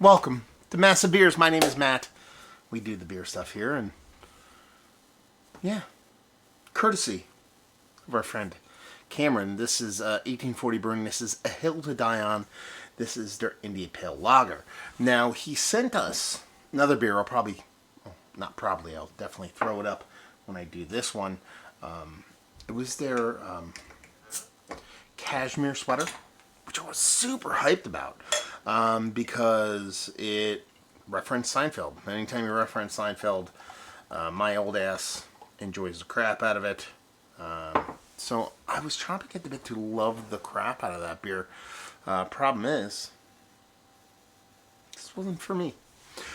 Welcome to Massive Beers. My name is Matt. We do the beer stuff here, and yeah, courtesy of our friend Cameron. This is 1840 Brewing. This is A Hill to Die On. This is their India Pale Lager. Now, he sent us another beer. I'll probably, well, not probably, I'll definitely throw it up when I do this one. It was their cashmere sweater, which I was super hyped about because it referenced Seinfeld. Anytime you reference Seinfeld, my old ass enjoys the crap out of it. So I was chomping at the bit to love the crap out of that beer. Problem is, this wasn't for me.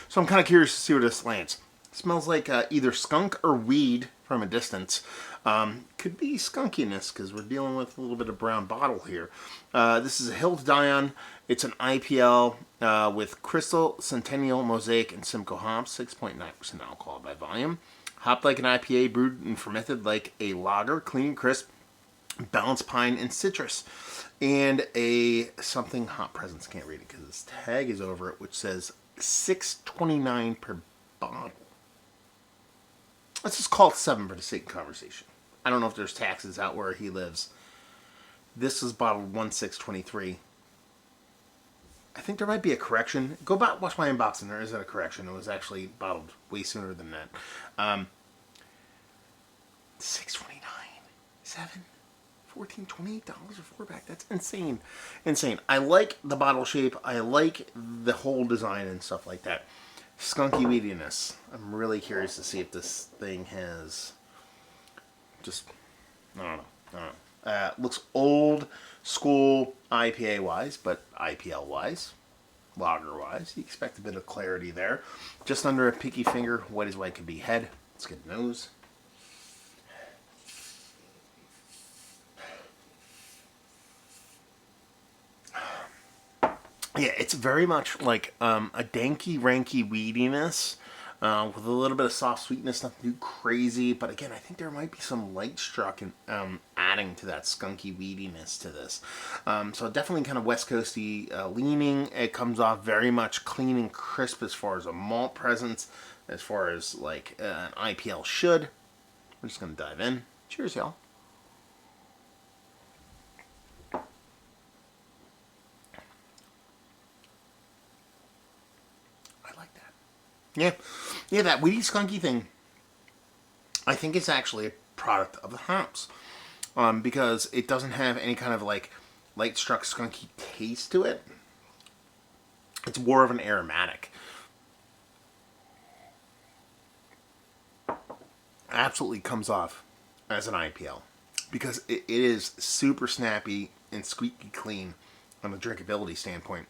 So I'm kind of curious to see where this lands. It smells like either skunk or weed from a distance. Could be skunkiness because we're dealing with a little bit of brown bottle here. This is A Hill to Die On. It's an IPL with Crystal, Centennial, Mosaic, and Simcoe hops. 6.9% alcohol by volume. Hopped like an IPA, brewed and fermented like a lager. Clean, crisp, balanced pine and citrus. And a something hot presence. Can't read it because this tag is over it, which says $6.29 per bottle. Let's just call it 7 for the sake of conversation. I don't know if there's taxes out where he lives. This was bottled 1/6/23. I think there might be a correction. Go back, watch my unboxing. There isn't a correction. It was actually bottled way sooner than that. $6.29, 7, 14, $28 a 4-pack. That's insane, insane. I like the bottle shape. I like the whole design and stuff like that. Skunky weediness. I'm really curious to see if this thing has just, I don't know. Looks old school IPA wise, but IPL wise, lager wise, you expect a bit of clarity there. Just under a pinky finger, white as white could be head. Let's get nose. Yeah, it's very much like a danky, ranky weediness with a little bit of soft sweetness, nothing too crazy. But again, I think there might be some light struck and adding to that skunky weediness to this. So definitely kind of West Coasty leaning. It comes off very much clean and crisp as far as a malt presence, as far as like an IPL should. We're just going to dive in. Cheers, y'all. Yeah, that weedy skunky thing, I think it's actually a product of the hops. Because it doesn't have any kind of like light struck skunky taste to it. It's more of an aromatic. Absolutely comes off as an IPL. Because it is super snappy and squeaky clean on a drinkability standpoint.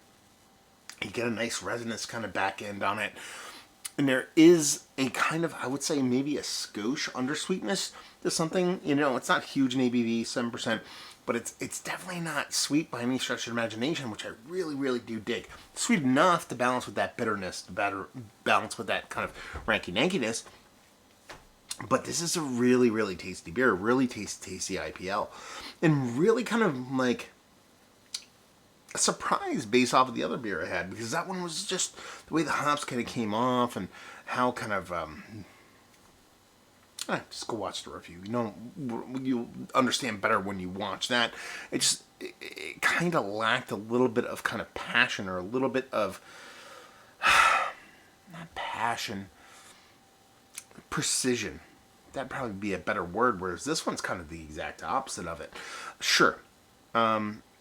You get a nice resonance kind of back end on it. And there is a kind of, I would say, maybe a skosh undersweetness to something. You know, it's not huge in ABV, 7%, but it's definitely not sweet by any stretch of imagination, which I really, really do dig. Sweet enough to balance with that bitterness, to balance with that kind of ranky-nankiness. But this is a really, really tasty beer, really tasty IPL. And really kind of like a surprise based off of the other beer I had, because that one was just the way the hops kind of came off and how kind of just go watch the review. You know, you'll understand better when you watch that. It kind of lacked a little bit of kind of passion, or a little bit of not passion, precision. That'd probably be a better word, whereas this one's kind of the exact opposite of it. Sure,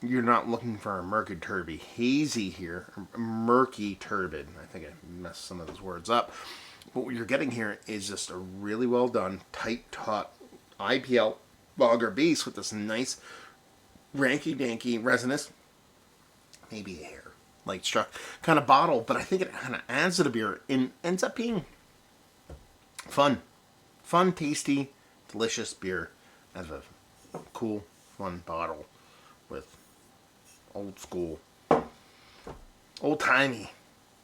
you're not looking for a murky turbid hazy here. Murky turbid. I think I messed some of those words up. But what you're getting here is just a really well done, tight, taut IPL lager base with this nice ranky-danky resonance. Maybe a hair light struck kind of bottle, but I think it kind of adds to the beer and ends up being fun. Fun, tasty, delicious beer out of a cool, fun bottle with old school, old-timey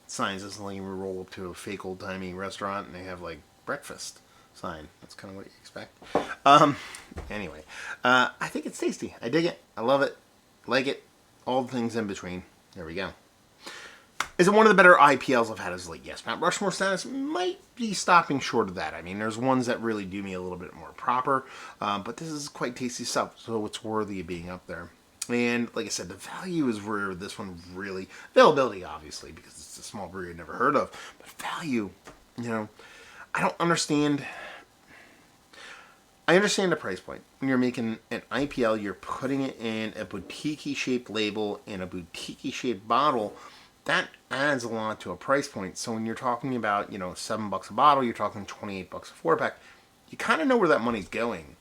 signs. It's like you roll up to a fake old-timey restaurant and they have like breakfast sign. That's kind of what you expect. Anyway, I think it's tasty. I dig it. I love it. Like it. All the things in between. There we go. Is it one of the better IPLs I've had as late? Yes. Mount Rushmore status might be stopping short of that. I mean, there's ones that really do me a little bit more proper, but this is quite tasty stuff, so it's worthy of being up there. And like I said, the value is where this one really... Availability, obviously, because it's a small brewery I've never heard of. But value, I don't understand... I understand the price point. When you're making an IPL, you're putting it in a boutique-shaped label in a boutique-shaped bottle. That adds a lot to a price point. So when you're talking about, $7 a bottle, you're talking $28 a 4-pack. You kind of know where that money's going.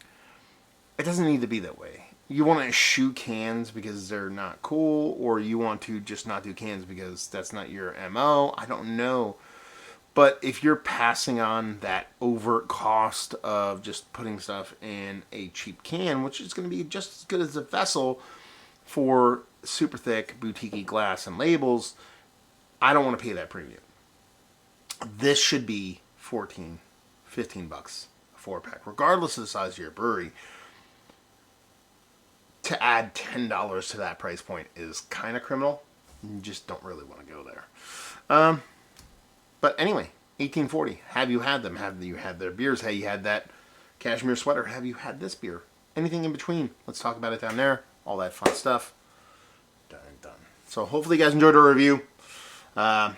It doesn't need to be that way. You want to eschew cans because they're not cool, or you want to just not do cans because that's not your MO. I don't know. But if you're passing on that overt cost of just putting stuff in a cheap can, which is going to be just as good as a vessel for super thick boutique glass and labels, I don't want to pay that premium. This should be $14, $15 a 4-pack, regardless of the size of your brewery. To add $10 to that price point is kind of criminal. You just don't really want to go there. But anyway, 1840. Have you had them? Have you had their beers? Have you had that cashmere sweater? Have you had this beer? Anything in between? Let's talk about it down there. All that fun stuff. Done and done. So hopefully you guys enjoyed our review. Hopefully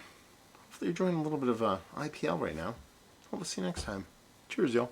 you're enjoying a little bit of IPL right now. Hope to see you next time. Cheers, y'all.